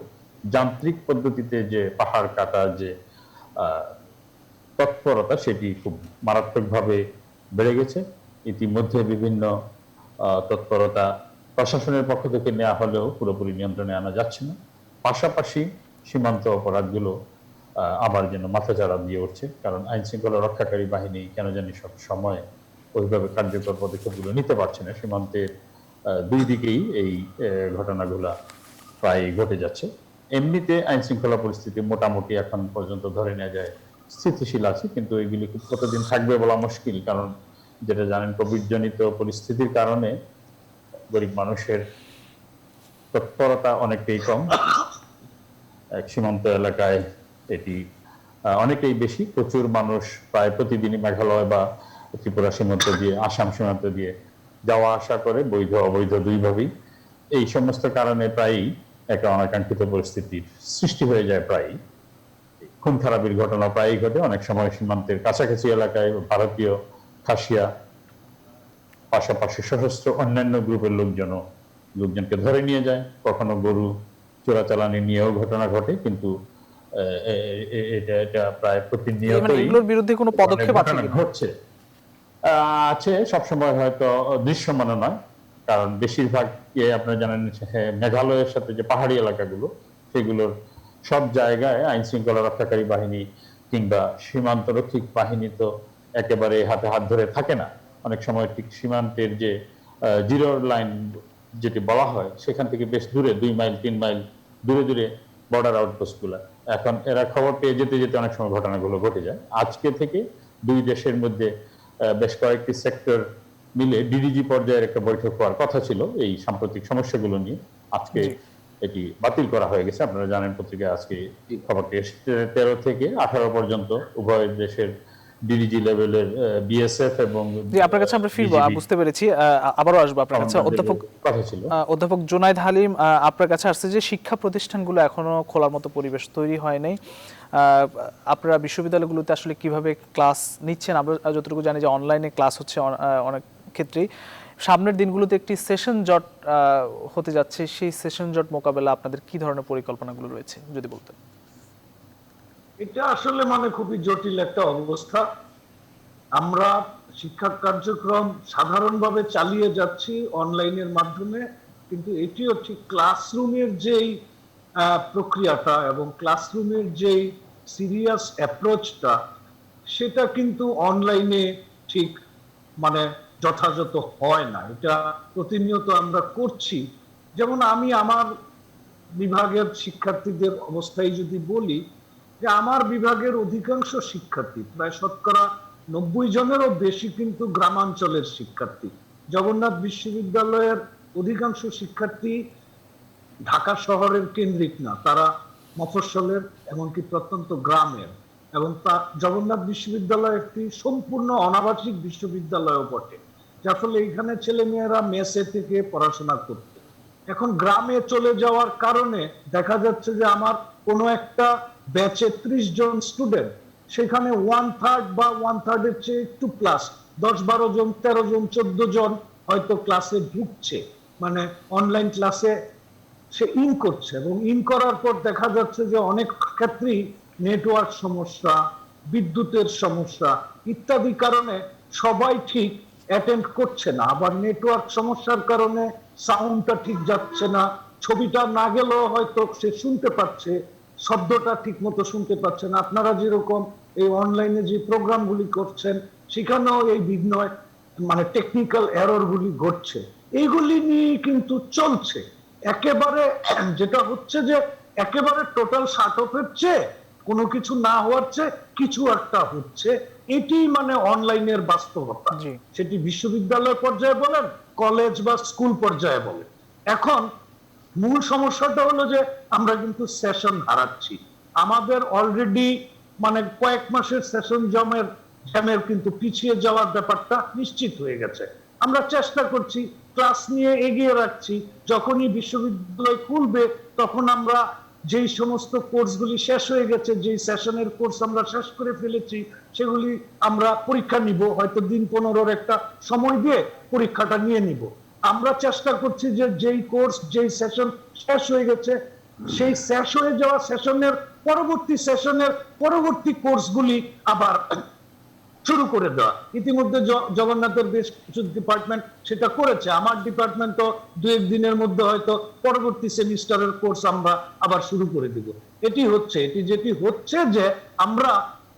যান্ত্রিক পদ্ধতিতে যে পাহাড় কাটা যে তৎপরতা, সেটি খুব মারাত্মকভাবে বেড়ে গেছে। ইতিমধ্যে বিভিন্ন তৎপরতা প্রশাসনের পক্ষ থেকে নেওয়া হলেও পুরোপুরি নিয়ন্ত্রণে আনা যাচ্ছে না। পাশাপাশি সীমান্ত অপরাধগুলো আবার যেন মাথাচাড়া দিয়ে উঠছে, কারণ আইন শৃঙ্খলা রক্ষাকারী বাহিনী কেন জানি সব সময় ওইভাবে কার্যকর পদক্ষেপগুলো নিতে পারছে না। সীমান্তের দুই দিকেই এই ঘটনাগুলা প্রায় ঘটে যাচ্ছে। এমনিতে আইন শৃঙ্খলা পরিস্থিতি মোটামুটি এখন পর্যন্ত ধরে নেওয়া যায় স্থিতিশীল আছে, কিন্তু এগুলি কতদিন থাকবে বলা মুশকিল, কারণ যেটা জানেন কোভিড জনিত পরিস্থিতির কারণে গরিব মানুষের তৎপরতা অনেকটাই কম। এক সীমান্ত এলাকায় এটি অনেকটাই বেশি, প্রচুর মানুষ প্রায় প্রতিদিনই মেঘালয় বা ত্রিপুরা সীমান্ত দিয়ে, আসাম সীমান্ত দিয়ে যাওয়া আসা করে, বৈধ অবৈধ দুইভাবেই। এই সমস্ত কারণে প্রায়ই একটা অনাকাঙ্ক্ষিত পরিস্থিতির সৃষ্টি হয়ে যায়। প্রায়ই খুন খারাপির ঘটনা প্রায়ই ঘটে। অনেক সময় সীমান্তের কাছাকাছি এলাকায় ভারতীয় খাসিয়া পাশাপাশি সশস্ত্র অন্যান্য গ্রুপের লোকজনকে ধরে নিয়ে যায়। কখনো গরু চোরাচালানি নিয়েও ঘটনা ঘটে, কিন্তু এটা প্রায় প্রতিনিয়তই এগুলোর বিরুদ্ধে কোনো পদক্ষেপ আছে কিনা? ঘটছে আছে, সবসময় হয়তো দৃশ্যমান নয়, কারণ বেশিরভাগ আপনারা জানেন মেঘালয়ের সাথে যে পাহাড়ি এলাকাগুলো, সেগুলোর সব জায়গায় আইন শৃঙ্খলা রক্ষাকারী বাহিনী কিংবা সীমান্তরক্ষী বাহিনী তো একেবারে হাতে হাত ধরে থাকে না। অনেক সময় ঠিক সীমান্তের যে জিরো লাইন যেটি বলা হয়, সেখান থেকে বেশ দূরে 2 মাইল 3 মাইল দূরে বর্ডার আউটপোস্ট গুলা। এখন এরা খবর পেয়ে যেতে যেতে অনেক সময় ঘটনাগুলো ঘটে যায়। আজকে থেকে দুই দেশের মধ্যে বেশ কয়েকটি সেক্টর মিলে ডিডিজি পর্যায়ের একটা বৈঠক হওয়ার কথা ছিল এই সাম্প্রতিক সমস্যাগুলো নিয়ে। আজকে এটি বাতিল করা হয়ে গেছে। আপনারা জানেন পত্রিকায় আজকে খবরটি এসেছে। 13 থেকে 18 পর্যন্ত উভয় দেশের ডিডিজি লেভেলের বিএসএফ এবং আপনার কাছে আমরা ফিরবো, বুঝতে পেরেছি, আবারও আসবো আপনার কাছে। অধ্যাপক জুনায়েদ হালিম, আপনার কাছে আসছে যে শিক্ষা প্রতিষ্ঠানগুলো এখনো খোলার মতো পরিবেশ তৈরি হয় নাই। আপনারা বিশ্ববিদ্যালয়গুলোতে আসলে কিভাবে ক্লাস নিচ্ছেন? আমরা যতটুকু জানি যে অনলাইনে ক্লাস হচ্ছে অনেক ক্ষেত্রেই। সামনের দিনগুলোতে একটি সেশন জট হতে যাচ্ছে, সেই সেশন জট মোকাবেলা আপনাদের কি ধরনের পরিকল্পনাগুলো রয়েছে যদি বলতেন? এটা আসলে খুবই জটিল একটা অবস্থা। আমরা শিক্ষা কার্যক্রম সাধারণভাবে চালিয়ে যাচ্ছি অনলাইনের মাধ্যমে, কিন্তু এটিও ঠিক ক্লাসরুমের যেই প্রক্রিয়াটা এবং ক্লাসরুমের যেই সিরিয়াস অ্যাপ্রোচটা, সেটা কিন্তু অনলাইনে ঠিক যথাযথ হয় না। এটা প্রতিনিয়ত আমরা করছি। যেমন আমি আমার বিভাগের শিক্ষার্থীদের অবস্থায় যদি বলি, যে আমার বিভাগের অধিকাংশ শিক্ষার্থী, প্রায় শতকরা 90 জনেরও বেশি কিন্তু গ্রামাঞ্চলের শিক্ষার্থী। জগন্নাথ বিশ্ববিদ্যালয়ের অধিকাংশ শিক্ষার্থী ঢাকা শহরের কেন্দ্রিক না, তারা মফস্বলের, এমনকি প্রত্যন্ত গ্রামের। এবং জগন্নাথ বিশ্ববিদ্যালয় একটি সম্পূর্ণ অনাবাসিক বিশ্ববিদ্যালয়ও বটে, যার ফলে এখানে ছেলেমেয়েরা মেসে থেকে পড়াশোনা করতে। এখন গ্রামে চলে যাওয়ার কারণে দেখা যাচ্ছে যে আমার কোনো একটা ব্যাচে 30 জন স্টুডেন্ট, সেখানে 1/3 বা 1/3 এর চেয়ে একটু প্লাস 10-12 জন 13 জন 14 জন হয়তো ক্লাসে ঢুকছে, অনলাইন ক্লাসে সে ইন করছে। এবং ইন করার পর দেখা যাচ্ছে যে অনেক ক্ষেত্রেই নেটওয়ার্ক সমস্যা, বিদ্যুতের সমস্যা ইত্যাদি কারণে সবাই ঠিক অ্যাটেন্ড করছে না। আবার নেটওয়ার্ক সমস্যার কারণে সাউন্ডটা ঠিক যাচ্ছে না, ছবিটা না গেলেও হয়তো সে শুনতে পাচ্ছে, শব্দটা ঠিক মতো শুনতে পাচ্ছে না। আপনারা যেরকম এই অনলাইনে যে প্রোগ্রামগুলি করছেন, সেখানেও এই বিভিন্ন টেকনিক্যাল এররগুলি ঘটছে। এইগুলি নিয়ে কিন্তু চলছে। একেবারে যেটা হচ্ছে যে একেবারে টোটাল শাট অফের চেয়ে কোনো কিছু না হওয়ার চেয়ে কিছু একটা হচ্ছে, এটি অনলাইনের বাস্তবতা। সেটি বিশ্ববিদ্যালয় পর্যায়ে বলেন, কলেজ বা স্কুল পর্যায়ে বলেন। এখন মূল সমস্যাটা হলো যে আমরা কিন্তু সেশন হারাচ্ছি। আমাদের অলরেডি কয়েক মাসের সেশন জ্যামের কিন্তু পিছিয়ে যাওয়ার ব্যাপারটা নিশ্চিত হয়ে গেছে। আমরা চেষ্টা করছি, ক্লাস নিয়ে এগিয়ে রাখছি। যখনই বিশ্ববিদ্যালয় খুলবে তখন আমরা যেই সমস্ত কোর্সগুলি শেষ হয়ে গেছে, যেই সেশনের কোর্স আমরা শেষ করে ফেলেছি, সেগুলি আমরা পরীক্ষা নিব, হয়তো দিন 15-র একটা সময় দিয়ে পরীক্ষাটা নিয়ে নিব। আমরা চেষ্টা করছি যে যেই কোর্স, যেই সেশন শেষ হয়ে গেছে, সেই শেষ হয়ে যাওয়া সেশনের পরবর্তী সেশনের পরবর্তী কোর্সগুলি আবার শুরু করে দেওয়া। ইতিমধ্যে জগন্নাথের বেশ কিছু ডিপার্টমেন্ট সেটা করেছে। আমার ডিপার্টমেন্ট তো 2-1 দিনের মধ্যে হয়তো পরবর্তী সেমিস্টারের কোর্স আমরা আবার শুরু করে দিব। এটি হচ্ছে যে আমরা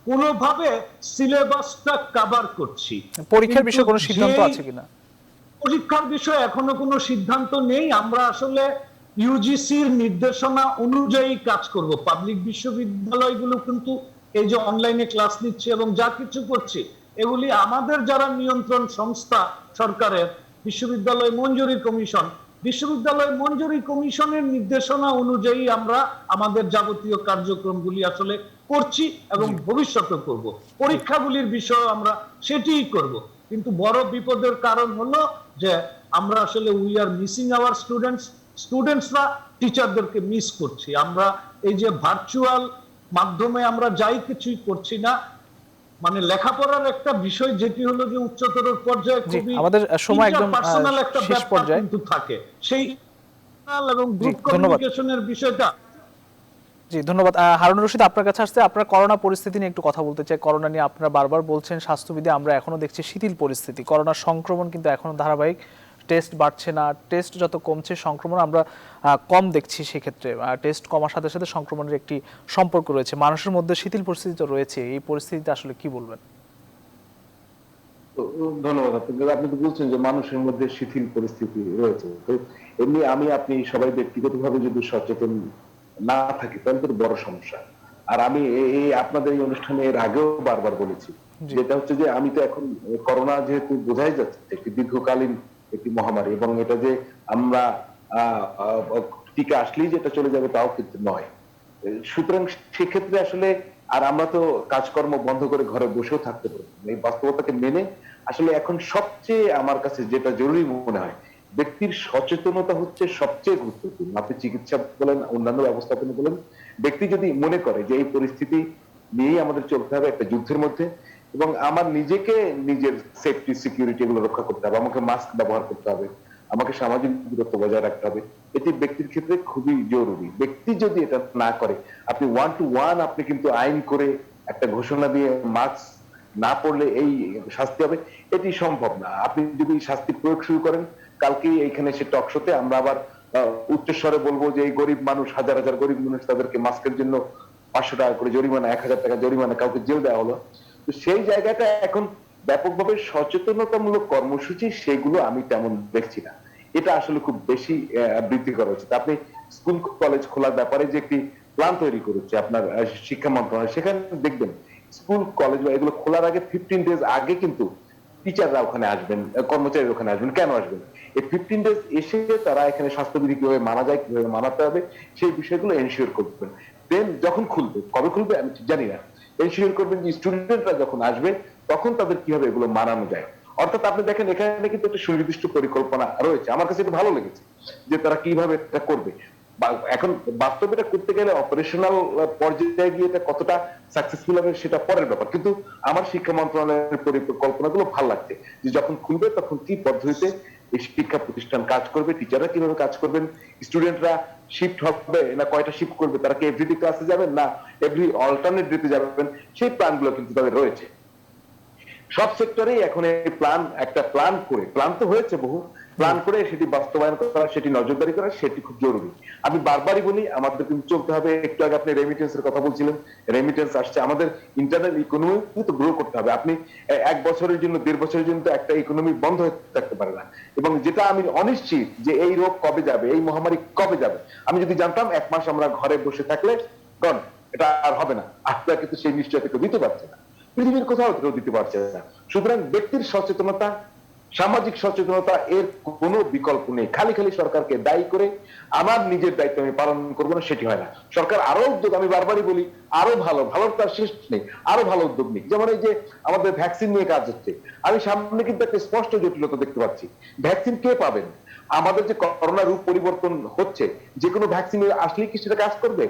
কোনোভাবে সিলেবাসটা কভার করছি। পরীক্ষার বিষয়ে কোনো সিদ্ধান্ত আছে কিনা? পরীক্ষার বিষয়ে এখনো কোনো সিদ্ধান্ত নেই। আমরা আসলে ইউজিসির নির্দেশনা অনুযায়ী কাজ করব। পাবলিক বিশ্ববিদ্যালয়গুলো কিন্তু এই যে অনলাইনে ক্লাস নিচ্ছে এবং যা কিছু করছে, এগুলি আমাদের যারা নিয়ন্ত্রণ সংস্থা সরকারের, বিশ্ববিদ্যালয় মঞ্জুরি কমিশনের নির্দেশনা অনুযায়ী আমরা আমাদের যাবতীয় কার্যক্রমগুলি আসলে করছি এবং ভবিষ্যতে করব। পরীক্ষাগুলির বিষয়ে আমরা সেটিই করব। কিন্তু বড় বিপদের কারণ হলো যে আমরা আসলে উই আর মিসিং আওয়ার স্টুডেন্টসরা টিচারদেরকে মিস করছি। আমরা এই যে ভার্চুয়াল মাধ্যমে আমরা যাই কিছুই করছি না, মানে লেখাপড়ার একটা বিষয় যেটি হলো যে উচ্চতর পর্যায়ে খুবই আমাদের সময় একদম পার্সোনাল একটা শেষ ব্যাপার পর্যায়ে কিন্তু থাকে, সেই এবং গ্রুপ কমিউনিকেশনের বিষয়টা। জি ধন্যবাদ। হারুন রশিদ, আপনার কাছে আসছে, আপনার করোনা পরিস্থিতি নিয়ে একটু কথা বলতে চাই। করোনা নিয়ে আপনারা বারবার বলছেন স্বাস্থ্যবিধি, আমরা এখনো দেখছি শিথিল পরিস্থিতি, করোনা সংক্রমণ কিন্তু এখনো ধারাবাহিক, টেস্ট বাড়ছে না, টেস্ট যত কমছে সংক্রমণ আমরা কম দেখছি। সেক্ষেত্রে টেস্ট কমার সাথে সাথে সংক্রমণের একটি সম্পর্ক রয়েছে, মানুষের মধ্যে শিথিল পরিস্থিতি তো রয়েছে। এই পরিস্থিতিতে আসলে কি বলবেন? ধন্যবাদ আপনাকে। আপনি তো বলছেন যে মানুষের মধ্যে শিথিল পরিস্থিতি রয়েছে, তো এমনি আপনি সবাই ব্যক্তিগতভাবে যদি সচেতন না থাকি তাহলে তো বড় সমস্যা। আর আমি এই আপনাদের এই অনুষ্ঠানে এর আগেও বারবার বলেছি, যেটা হচ্ছে যে আমি তো এখন করোনা যেহেতু বোঝাই যাচ্ছে একটি দীর্ঘকালীন একটি মহামারী, এবং এটা যে আমরা টিকা আসলেই যেটা চলে যাবে তাও কিন্তু নয়। সুতরাং সেক্ষেত্রে আসলে আর আমরা তো কাজকর্ম বন্ধ করে ঘরে বসেও থাকতে পারি, এই বাস্তবতাকে মেনে আসলে এখন সবচেয়ে আমার কাছে যেটা জরুরি মনে হয়, ব্যক্তির সচেতনতা হচ্ছে সবচেয়ে গুরুত্বপূর্ণ। আপনি চিকিৎসা বলেন, অন্যান্য ব্যবস্থাপনা বলেন, ব্যক্তি যদি মনে করে যে এই পরিস্থিতি নিয়েই আমাদের চলতে হবে একটা যুদ্ধের মধ্যে, এবং আমার নিজেকে নিজের সেফটি সিকিউরিটি এগুলো রক্ষা করতে হবে, আমাকে মাস্ক ব্যবহার করতে হবে, আমাকে সামাজিক দূরত্ব বজায় রাখতে হবে, এটি ব্যক্তির ক্ষেত্রে খুবই জরুরি। ব্যক্তি যদি এটা না করে, আপনি 1 to 1 আপনি কিন্তু আইন করে একটা ঘোষণা দিয়ে মাস্ক না পড়লে এই শাস্তি হবে, এটি সম্ভব না। আপনি যদি শাস্তি প্রয়োগ শুরু করেন, কালকে এইখানে সে টকশোতে আমরা আবার উচ্চস্বরে বলবো যে এই গরিব মানুষ, হাজার হাজার গরিব মানুষ, তাদেরকে মাস্কের জন্য 500 টাকা করে জরিমানা, 1000 টাকা জরিমানা, কাউকে জেল দেওয়া হলো। তো সেই জায়গাটা এখন ব্যাপকভাবে সচেতনতামূলক কর্মসূচি সেগুলো আমি তেমন দেখছি না। এটা আসলে খুব বেশি বৃদ্ধি করা উচিত। আপনি স্কুল কলেজ খোলার ব্যাপারে যে একটি প্ল্যান তৈরি করেছে আপনার শিক্ষা মন্ত্রণালয়, সেখানে দেখবেন স্কুল কলেজ বা এগুলো খোলার আগে 15 ডেজ আগে কিন্তু টিচাররা ওখানে আসবেন, কর্মচারীরা ওখানে আসবেন। কেন আসবেন? এই 15 ডেজ এসে তারা এখানে স্বাস্থ্যবিধি কিভাবে মানা যায়, কিভাবে মানাতে হবে, সেই বিষয়গুলো এনশিওর করবেন। দেন যখন খুলবে, কবে খুলবে আমি ঠিক জানি না, এনশিওর করবেন যে স্টুডেন্টরা যখন আসবে তখন তাদের কিভাবে এগুলো মানানো যায়। অর্থাৎ আপনি দেখেন এখানে কিন্তু একটা সুনির্দিষ্ট পরিকল্পনা রয়েছে। আমার কাছে এটা ভালো লেগেছে যে তারা কিভাবে এটা করবে। এখন বাস্তবে এটা করতে গেলে অপারেশনাল পর্যায়ে গিয়ে এটা কতটা সাকসেসফুল হবে সেটা পরের ব্যাপার, কিন্তু আমার শিক্ষা মন্ত্রণালয়ের পরিকল্পনাগুলো ভালো লাগছে যে যখন খুলবে তখন কি পদ্ধতিতে এই শিক্ষা প্রতিষ্ঠান কাজ করবে, টিচাররা কিভাবে কাজ করবেন, স্টুডেন্টরা শিফট হবে না কয়টা শিফট করবে, তারা কি এভরিডে ক্লাসে যাবেন না এভরি অল্টারনেট ডেতে যাবেন, সেই প্ল্যানগুলো কিন্তু তাদের রয়েছে। সব সেক্টরেই এখন এই একটা প্ল্যান করে, প্ল্যান তো হয়েছে বহু, প্ল্যান করে সেটি বাস্তবায়ন করা, সেটি নজরদারি করা, সেটি খুব জরুরি। আমি বারবারই বলি আমাদের কিন্তু চলতে হবে। একটু আগে আপনি রেমিটেন্সের কথা বলছিলেন, রেমিটেন্স আসছে, আমাদের ইন্টারনাল ইকোনমি তো গ্রো করতে হবে। আপনি 1 বছরের জন্য 1.5 বছরের জন্য একটা ইকোনমি বন্ধ হয়ে থাকতে পারে না। এবং যেটা আমি অনিশ্চিত যে এই রোগ কবে যাবে, এই মহামারী কবে যাবে। আমি যদি জানতাম 1 মাস আমরা ঘরে বসে থাকলে গন এটা আর হবে না, আজকে কিন্তু সেই নিশ্চয়তা কেউ দিতে পারছে না, পৃথিবীর কোথাও কেউ দিতে পারছে না। সুতরাং ব্যক্তির সচেতনতা, সামাজিক সচেতনতা, এর কোনো বিকল্প নেই। খালি সরকারকে দায়ী করে আমার নিজের দায়িত্ব আমি পালন করবো না, সেটি হয় না। সরকার আরো উদ্যোগ, আমি বারবারই বলি আরো ভালো, ভালোর তার শেষ নেই, আরো ভালো উদ্যোগ নিক। যেমন এই যে আমাদের ভ্যাকসিন নিয়ে কাজ হচ্ছে, আমি সামনে কিন্তু একটা স্পষ্ট জটিলতা দেখতে পাচ্ছি। ভ্যাকসিন কে পাবেন? আমাদের যে করোনা রূপ পরিবর্তন হচ্ছে, যে কোনো ভ্যাকসিন আসলেই কি সেটা কাজ করবে,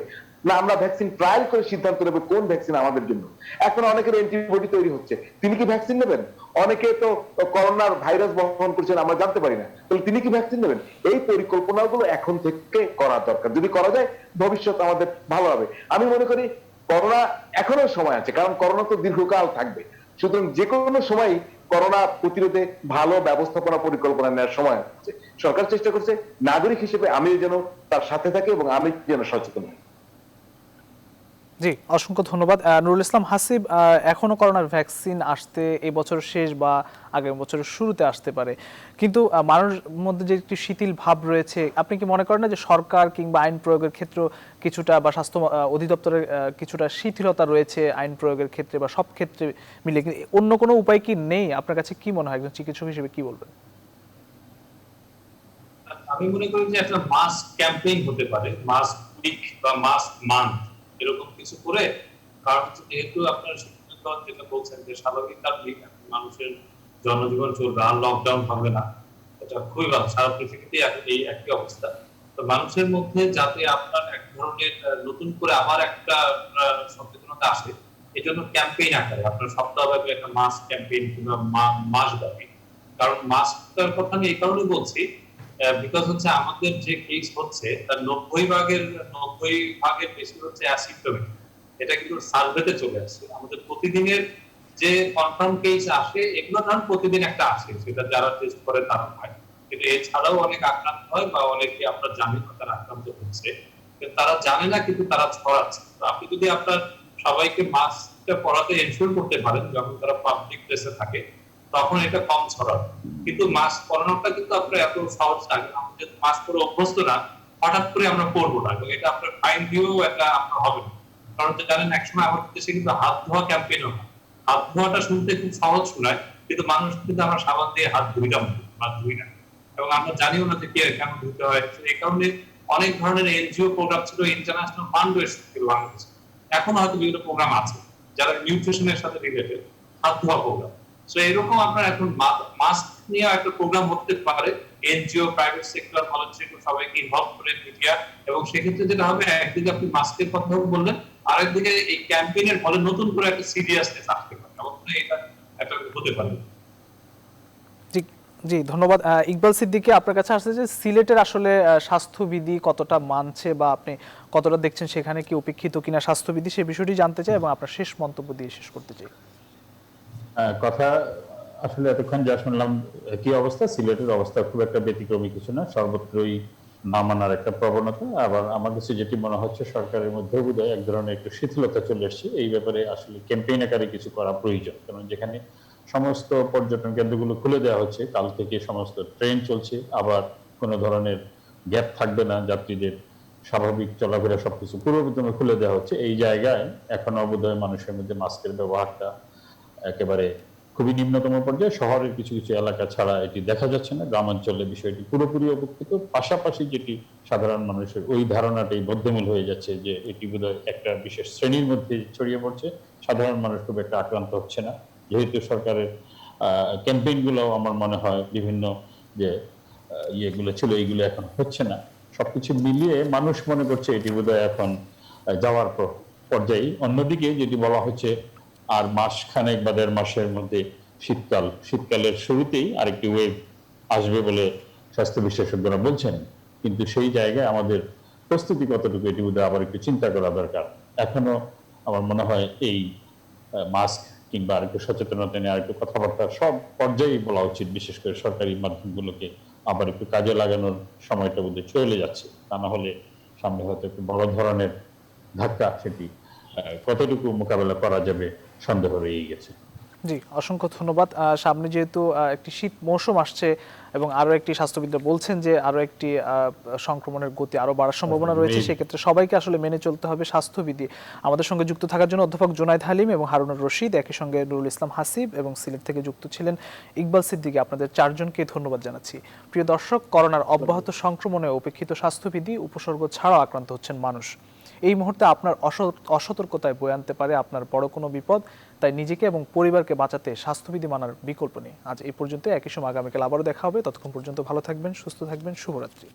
না আমরা ভ্যাকসিন ট্রায়াল করে সিদ্ধান্ত নেব কোন ভ্যাকসিন আমাদের জন্য? এখন অনেকের অ্যান্টিবডি তৈরি হচ্ছে, তিনি কি ভ্যাকসিন নেবেন? অনেকে তো করোনার ভাইরাস বহন করছেন, আমরা জানতে পারি না, তাহলে তিনি কি ভ্যাকসিন নেবেন? এই পরিকল্পনাগুলো এখন থেকে করা দরকার। যদি করা যায় ভবিষ্যৎ আমাদের ভালো হবে। আমি মনে করি করোনা এখনো সময় আছে, কারণ করোনা তো দীর্ঘকাল থাকবে। সুতরাং যে কোনো সময় করোনা প্রতিরোধে ভালো ব্যবস্থাপনা পরিকল্পনা নেওয়ার সময় আছে। সরকার চেষ্টা করছে নাগরিক হিসেবে আমি যেন তার সাথে থাকি এবং আমি যেন সচেতন হই। জি, অসংখ্য ধন্যবাদ নুরুল ইসলাম হাসিব। এখনো করোনার ভ্যাকসিন আসতে এই বছর শেষ বা আগামী বছরের শুরুতে আসতে পারে, কিন্তু মানুষের মধ্যে যে একটি শিথিল ভাব রয়েছে, আপনি কি মনে করেন না যে সরকার কিংবা আইন প্রয়োগের ক্ষেত্রে কিছুটা বা স্বাস্থ্য অধিদপ্তরের কিছুটা শিথিলতা রয়েছে আইন প্রয়োগের ক্ষেত্রে বা সব ক্ষেত্রে মিলে, অন্য কোনো উপায় কি নেই? আপনার কাছে কি মনে হয়, একজন চিকিৎসক হিসেবে কি বলবেন? আমি মনে করি যে একটা মাস ক্যাম্পেইন হতে পারে, মাস উইক বা মাস মান্থ এরকম কিছু করে। কারণ যেহেতু আপনার শিক্ষকগণ যেটা বলছেন যে স্বাভাবিকভাবেই মানুষের জনজীবন চলবে, আর লকডাউন হবে না, এটা খুবই ভালো। সারা পৃথিবীতে এখন এই একই অবস্থা। তো মানুষের মধ্যে যাতে আপনার এক ধরনের নতুন করে আবার একটা সচেতনতা আসে, এই জন্য ক্যাম্পেইন আকারে আপনার সপ্তাহব্যাপী একটা মাস ক্যাম্পেইন কিংবা মাসব্যাপী। কারণ মাস্কটার কথা আমি এই কারণে বলছি, বিকজ হচ্ছে আমাদের যে কেস হচ্ছে তার 90 ভাগের বেশি হচ্ছে অ্যাসিম্পটোমেটিক। এটা কিন্তু সার্ভেতে চলে আসছে। আমাদের প্রতিদিনের যে কনফার্ম কেস আসে, এগুলো ধরুন প্রতিদিন একটা আসে, সেটা যারা টেস্ট করে তারা হয়। কিন্তু এছাড়াও অনেক আক্রান্ত হয় বা অনেকে আপনার জানেন না তারা আক্রান্ত হচ্ছে, কিন্তু তারা জানে না, কিন্তু তারা ছড়াচ্ছে। তো আপনি যদি আপনার সবাইকে মাস্কটা পরাতে এনশিওর করতে পারেন যখন তারা পাবলিক প্লেসে থাকে, তখন এটা কম ছড়াবে। কিন্তু মাস্ক পরানোটা কিন্তু আপনার এত সহজ না। আমাদের মাস্ক পরে অভ্যস্ত না, হঠাৎ করে আমরা পরবো না, এবং এটা আপনার ফাইন দিয়েও এটা আপনার হবে না। কারণ জানেন একসময় আমাদের দেশে কিন্তু হাত ধোয়া ক্যাম্পেইন হয়। হাত ধোয়াটা শুনতে খুব সহজ শোনায়, কিন্তু মানুষ কিন্তু আমরা সাবান দিয়ে হাত ধুই না, এবং আমরা জানিও না যে কেন ধুতে হয়। এই কারণে অনেক ধরনের এনজিও প্রোগ্রাম ছিল, ইন্টারন্যাশনাল ফান্ড এসেছিল বাংলাদেশে। এখন হয়তো বিভিন্ন প্রোগ্রাম আছে যারা নিউট্রিশনের সাথে রিলেটেড, হাত ধোয়া প্রোগ্রাম। সো এরকম আপনার এখন মাস্ক নিয়ে একটা প্রোগ্রাম হতে পারে, এনজিও, প্রাইভেট সেক্টর, ভলান্টিয়ার সবাইকে ইনভলভ করে মিডিয়া। এবং সেক্ষেত্রে যেটা হবে, একদিকে আপনি মাস্কের কথা বললেন, আরেকদিকে এই ক্যাম্পেইনের ফলে নতুন করে একটা সিরিয়াসনেস আসতে পারে, এবং এটা একটা হতে পারে। জি, জি ধন্যবাদ। ইকবাল সিদ্দিকী, আপনার কাছে আসছে যে সিলেটের আসলে স্বাস্থ্যবিধি কতটা মানছে বা আপনি কতটা দেখছেন সেখানে কি উপেক্ষিত কিনা স্বাস্থ্যবিধি, সেই বিষয়টি জানতে চাই এবং আপনার শেষ মন্তব্য দিয়ে শেষ করতে চাই। কথা আসলে এতক্ষণ যা শুনলাম, কি অবস্থা, সিলেটের অবস্থা খুব একটা ব্যতিক্রমী কিছু না, সর্বত্রই না মানার একটা প্রবণতা। আবার আমার কাছে যেটি মনে হচ্ছে, সরকারের মধ্যে বোধহয় এক ধরনের একটু শিথিলতা চলে এসছে। এই ব্যাপারে আসলে ক্যাম্পেইন আকারে কিছু করা প্রয়োজন, কারণ যেখানে সমস্ত পর্যটন কেন্দ্রগুলো খুলে দেওয়া হচ্ছে, কাল থেকে সমস্ত ট্রেন চলছে, আবার কোনো ধরনের গ্যাপ থাকবে না, যাত্রীদের স্বাভাবিক চলাফেরা সবকিছু পুরোপুরি খুলে দেওয়া হচ্ছে। এই জায়গায় এখনো বোধহয় মানুষের মধ্যে মাস্কের ব্যবহারটা একেবারে খুবই নিম্নতম পর্যায়ে। শহরের কিছু কিছু এলাকা ছাড়া এটি দেখা যাচ্ছে না, গ্রামাঞ্চলে বিষয়টি পুরোপুরি উপেক্ষিত। পাশাপাশি যেটি সাধারণ মানুষের ওই ধারণাটাই বদ্ধমূল হয়ে যাচ্ছে যে এটি বোধহয় একটা বিশেষ শ্রেণীর মধ্যে ছড়িয়ে পড়ছে, সাধারণ মানুষ খুব একটা আক্রান্ত হচ্ছে না। যেহেতু সরকারের ক্যাম্পেইন গুলো আমার মনে হয় বিভিন্ন যে ইয়েগুলো ছিল এইগুলো এখন হচ্ছে না, সবকিছু মিলিয়ে মানুষ মনে করছে এটি বোধহয় এখন যাওয়ার পর্যায়ে। অন্যদিকে যেটি বলা হচ্ছে আর মাস খানেক বা 1.5 মাসের মধ্যে শীতকালের শুরুতেই আরেকটি ওয়েভ আসবে বলে স্বাস্থ্য বিশেষজ্ঞরা বলছেন, কিন্তু সেই জায়গায় আমাদের প্রস্তুতি কতটুকু, এটি বোধহয় আবার একটু চিন্তা করা দরকার। এখনো আমার মনে হয় এই মাস্ক কিংবা আরেকটু সচেতনতা নিয়ে আরেকটু কথাবার্তা সব পর্যায়েই বলা উচিত, বিশেষ করে সরকারি মাধ্যমগুলোকে আবার একটু কাজে লাগানোর সময়টা বোধহয় চলে যাচ্ছে। তা না হলে সামনে হয়তো একটু বড় ধরনের ধাক্কা, সেটি কতটুকু মোকাবেলা করা যাবে সন্দেহ রয়েই গেছে। জি, অসংখ্য ধন্যবাদ। সামনে যেহেতু একটি শীত মৌসুম আসছে, এবং আরো একটি স্বাস্থ্যবিদরা বলছেন যে আরো একটি সংক্রমণের গতি আরো বাড়ার সম্ভাবনা রয়েছে। সেক্ষেত্রে সবাইকে আসলে মেনে চলতে হবে স্বাস্থ্যবিধি। আমাদের সঙ্গে যুক্ত থাকার জন্য অধ্যাপক জুনায়েদ হালিম এবং হারুনুর রশিদ, একই সঙ্গে নুরুল ইসলাম হাসিব এবং সিলেট থেকে যুক্ত ছিলেন ইকবাল সিদ্দিকী, আপনাদের চারজনকে ধন্যবাদ জানাচ্ছি। প্রিয় দর্শক, করোনার অব্যাহত সংক্রমণে উপেক্ষিত স্বাস্থ্যবিধি উপসর্গ ছাড়াও আক্রান্ত হচ্ছেন মানুষ। এই মুহূর্তে আপনার অসতর্কতায় বয়ে আনতে পারে আপনার বড় কোনো বিপদ। তাই নিজেকে এবং পরিবারকে বাঁচাতে স্বাস্থ্যবিধি মানার বিকল্প নেই। আজ এই পর্যন্ত, একই সময় আগামীকাল আবারও দেখা হবে। ততক্ষণ পর্যন্ত ভালো থাকবেন, সুস্থ থাকবেন, শুভরাত্রি।